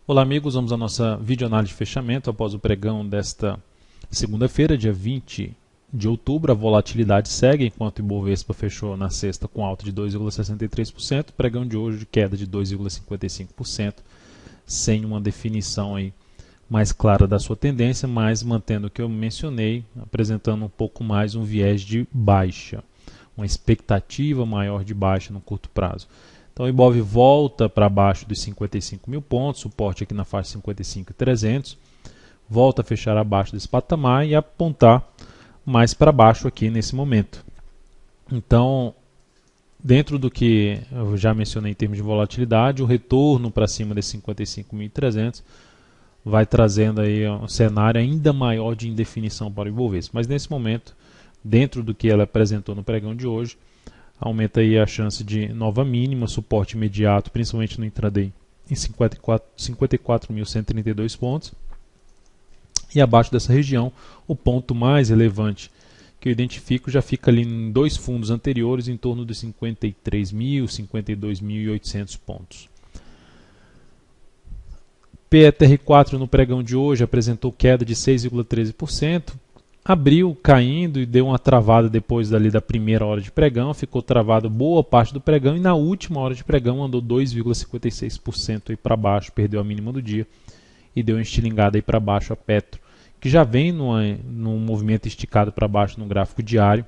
Olá amigos, vamos à nossa videoanálise de fechamento após o pregão desta segunda-feira, dia 20 de outubro. A volatilidade segue, enquanto o Ibovespa fechou na sexta com alta de 2,63%, pregão de hoje de queda de 2,55%, sem uma definição aí mais clara da sua tendência, mas mantendo o que eu mencionei, apresentando um pouco mais um viés de baixa, uma expectativa maior de baixa no curto prazo. Então o Ibov volta para baixo dos 55 mil pontos, suporte aqui na faixa 55.300, volta a fechar abaixo desse patamar e apontar mais para baixo aqui nesse momento. Então, dentro do que eu já mencionei em termos de volatilidade, o retorno para cima desses 55.300 vai trazendo aí um cenário ainda maior de indefinição para o Ibovespa. Mas nesse momento, dentro do que ela apresentou no pregão de hoje, aumenta aí a chance de nova mínima, suporte imediato, principalmente no intraday, em 54.132 pontos. E abaixo dessa região, o ponto mais relevante que eu identifico já fica ali em dois fundos anteriores, em torno de 53.000, 52.800 pontos. PETR4 no pregão de hoje apresentou queda de 6,13%, abriu caindo e deu uma travada depois dali da primeira hora de pregão, ficou travado boa parte do pregão e na última hora de pregão andou 2,56% para baixo, perdeu a mínima do dia e deu uma estilingada aí para baixo a Petro, que já vem num movimento esticado para baixo no gráfico diário,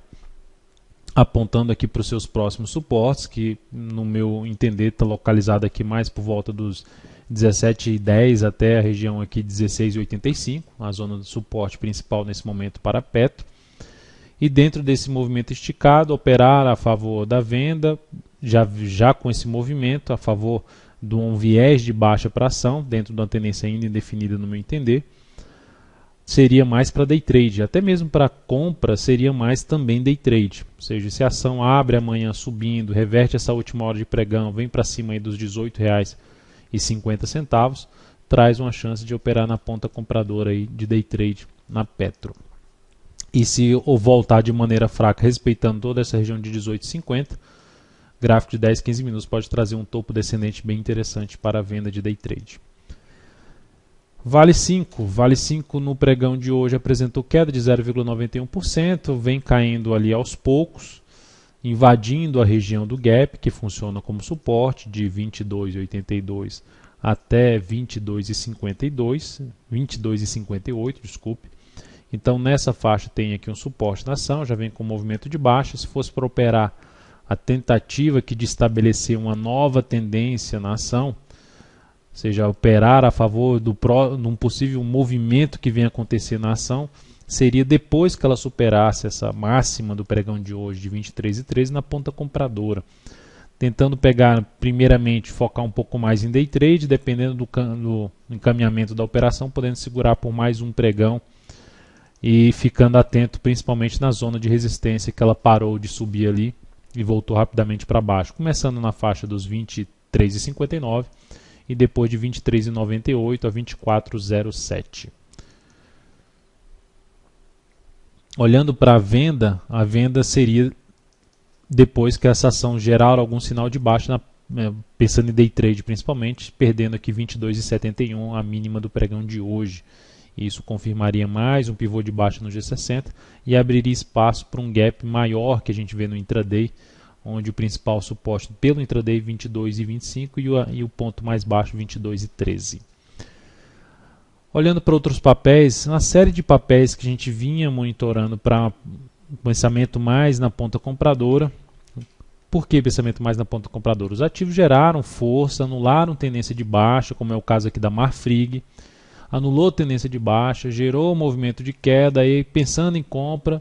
apontando aqui para os seus próximos suportes, que no meu entender está localizado aqui mais por volta dos 17,10 até a região aqui 16,85, a zona de suporte principal nesse momento para a Petro. E dentro desse movimento esticado, operar a favor da venda, já com esse movimento, a favor de um viés de baixa para ação, dentro de uma tendência ainda indefinida no meu entender, seria mais para day trade, até mesmo para compra seria mais também day trade. Ou seja, se a ação abre amanhã subindo, reverte essa última hora de pregão, vem para cima aí dos R$18,50, traz uma chance de operar na ponta compradora aí de day trade na Petro. E se voltar de maneira fraca, respeitando toda essa região de 18,50, gráfico de 10, 15 minutos pode trazer um topo descendente bem interessante para a venda de day trade. Vale 5 no pregão de hoje apresentou queda de 0,91%, vem caindo ali aos poucos, invadindo a região do gap, que funciona como suporte de 22,82 até 22,58, desculpe. Então nessa faixa tem aqui um suporte na ação, já vem com movimento de baixa. Se fosse para operar a tentativa aqui de estabelecer uma nova tendência na ação, ou seja, operar a favor de um possível movimento que venha acontecer na ação, seria depois que ela superasse essa máxima do pregão de hoje de 23,13 na ponta compradora. Tentando pegar, primeiramente, focar um pouco mais em day trade, dependendo do encaminhamento da operação, podendo segurar por mais um pregão e ficando atento principalmente na zona de resistência que ela parou de subir ali e voltou rapidamente para baixo, começando na faixa dos 23,59 e depois de 23,98 a 24,07. Olhando para a venda seria depois que essa ação gerar algum sinal de baixa, pensando em day trade principalmente, perdendo aqui 22,71 a mínima do pregão de hoje. Isso confirmaria mais um pivô de baixa no G60 e abriria espaço para um gap maior que a gente vê no intraday, onde o principal suporte pelo intraday 22,25 e o ponto mais baixo 22,13. Olhando para outros papéis, uma série de papéis que a gente vinha monitorando para pensamento mais na ponta compradora. Por que pensamento mais na ponta compradora? Os ativos geraram força, anularam tendência de baixa, como é o caso aqui da Marfrig, anulou tendência de baixa, gerou um movimento de queda, aí pensando em compra,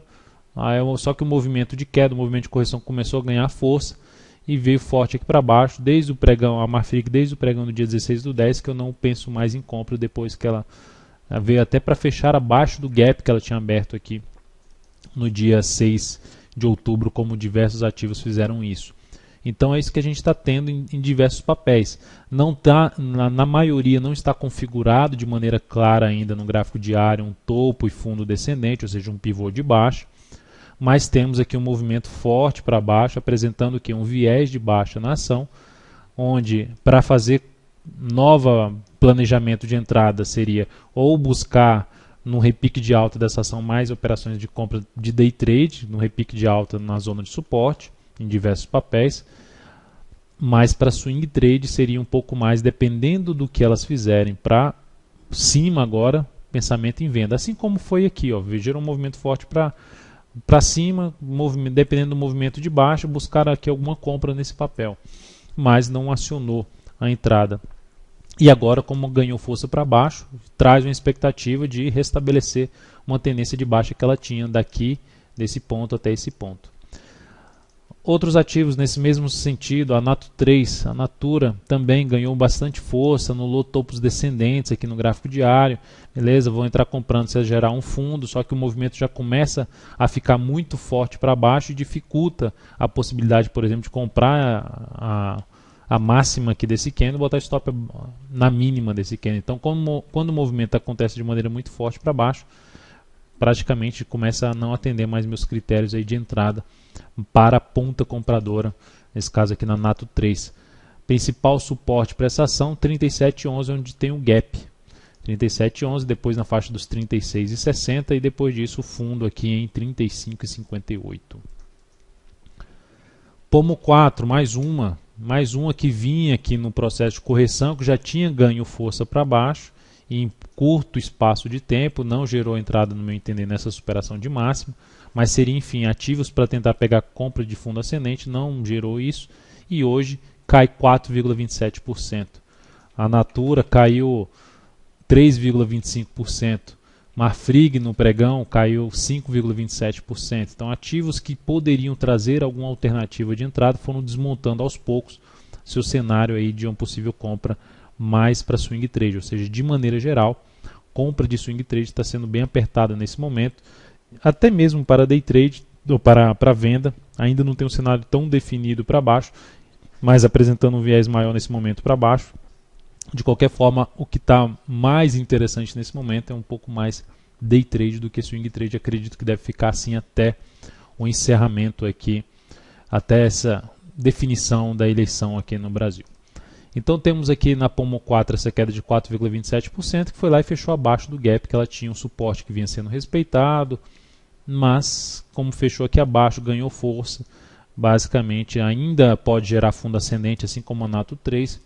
só que o movimento de queda, o movimento de correção começou a ganhar força e veio forte aqui para baixo, desde o pregão, a Marfrig, desde o pregão do dia 16/10, que eu não penso mais em compra, depois que ela veio até para fechar abaixo do gap que ela tinha aberto aqui no dia 6 de outubro, como diversos ativos fizeram isso. Então é isso que a gente está tendo em diversos papéis. Não tá, na maioria não está configurado de maneira clara ainda no gráfico diário um topo e fundo descendente, ou seja, um pivô de baixa. Mas temos aqui um movimento forte para baixo, apresentando aqui um viés de baixa na ação, onde para fazer nova planejamento de entrada seria ou buscar no repique de alta dessa ação mais operações de compra de day trade, no repique de alta na zona de suporte, em diversos papéis, mas para swing trade seria um pouco mais, dependendo do que elas fizerem para cima agora, pensamento em venda, assim como foi aqui, ó, gerou um movimento forte para cima, dependendo do movimento de baixo, buscar aqui alguma compra nesse papel, mas não acionou a entrada. E agora, como ganhou força para baixo, traz uma expectativa de restabelecer uma tendência de baixa que ela tinha daqui, desse ponto até esse ponto. Outros ativos nesse mesmo sentido, a Nato3, a Natura também ganhou bastante força, anulou topos descendentes aqui no gráfico diário. Beleza, vou entrar comprando se gerar um fundo, só que o movimento já começa a ficar muito forte para baixo e dificulta a possibilidade, por exemplo, de comprar a máxima aqui desse candle e botar stop na mínima desse candle. Então, quando o movimento acontece de maneira muito forte para baixo, praticamente começa a não atender mais meus critérios aí de entrada para a ponta compradora, nesse caso aqui na Nato 3. Principal suporte para essa ação, 37,11, onde tem o gap. 37,11, depois na faixa dos 36,60 e depois disso o fundo aqui em 35,58. Pomo 4, mais uma que vinha aqui no processo de correção, que já tinha ganho força para baixo e em curto espaço de tempo, não gerou entrada no meu entender nessa superação de máximo, mas seria enfim ativos para tentar pegar compra de fundo ascendente, não gerou isso e hoje cai 4,27%. A Natura caiu 3,25%. Marfrig no pregão caiu 5,27%. Então ativos que poderiam trazer alguma alternativa de entrada foram desmontando aos poucos seu cenário aí de uma possível compra mais para swing trade, ou seja, de maneira geral, compra de swing trade está sendo bem apertada nesse momento, até mesmo para day trade ou para venda, ainda não tem um cenário tão definido para baixo, mas apresentando um viés maior nesse momento para baixo. De qualquer forma, o que está mais interessante nesse momento é um pouco mais day trade do que swing trade. Acredito que deve ficar assim até o encerramento aqui, até essa definição da eleição aqui no Brasil. Então temos aqui na Pomo 4 essa queda de 4,27%, que foi lá e fechou abaixo do gap, que ela tinha um suporte que vinha sendo respeitado, mas como fechou aqui abaixo, ganhou força, basicamente ainda pode gerar fundo ascendente, assim como a Nato 3,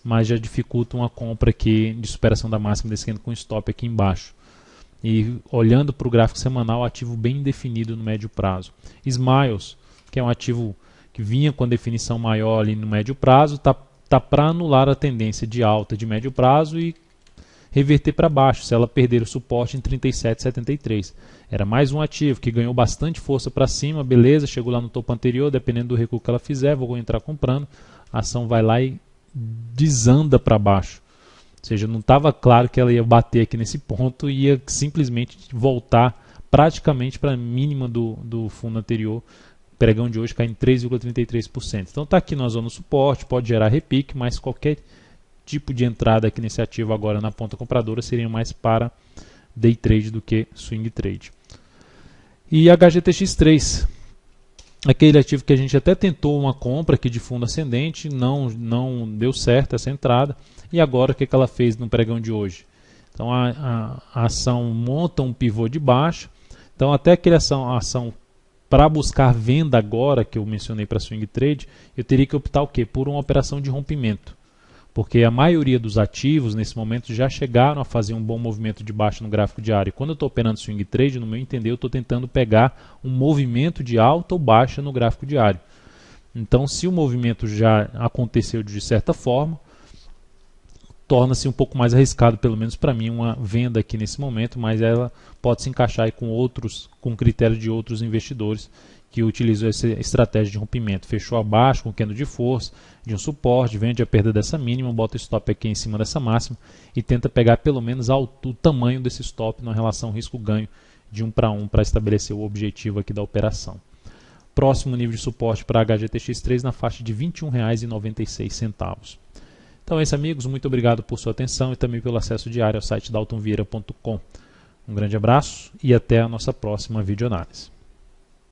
mas já dificulta uma compra aqui de superação da máxima desse candle com stop aqui embaixo. E olhando para o gráfico semanal, ativo bem definido no médio prazo. Smiles, que é um ativo que vinha com a definição maior ali no médio prazo, está para anular a tendência de alta de médio prazo e reverter para baixo, se ela perder o suporte em 37,73. Era mais um ativo que ganhou bastante força para cima, beleza, chegou lá no topo anterior, dependendo do recuo que ela fizer, vou entrar comprando, a ação vai lá e desanda para baixo. Ou seja, não estava claro que ela ia bater aqui nesse ponto e ia simplesmente voltar praticamente para a mínima do fundo anterior. O pregão de hoje cai em 3,33%. Então está aqui na zona do suporte, pode gerar repique, mas qualquer tipo de entrada aqui nesse ativo agora na ponta compradora seria mais para day trade do que swing trade. E HGTX3, aquele ativo que a gente até tentou uma compra aqui de fundo ascendente, não deu certo essa entrada. E agora o que ela fez no pregão de hoje? Então a ação monta um pivô de baixa. Então até aquela ação para buscar venda agora, que eu mencionei para swing trade, eu teria que optar o quê? Por uma operação de rompimento. Porque a maioria dos ativos nesse momento já chegaram a fazer um bom movimento de baixa no gráfico diário. E quando eu estou operando swing trade, no meu entender, eu estou tentando pegar um movimento de alta ou baixa no gráfico diário. Então, se o movimento já aconteceu de certa forma, torna-se um pouco mais arriscado, pelo menos para mim, uma venda aqui nesse momento, mas ela pode se encaixar aí com critério de outros investidores que utilizam essa estratégia de rompimento. Fechou abaixo com candle de força, de um suporte, vende a perda dessa mínima, bota o stop aqui em cima dessa máxima e tenta pegar pelo menos o tamanho desse stop na relação risco-ganho de 1 para 1 para estabelecer o objetivo aqui da operação. Próximo nível de suporte para a HGTX3 na faixa de R$ 21,96. Então é isso, amigos. Muito obrigado por sua atenção e também pelo acesso diário ao site daltonvieira.com. Um grande abraço e até a nossa próxima videoanálise.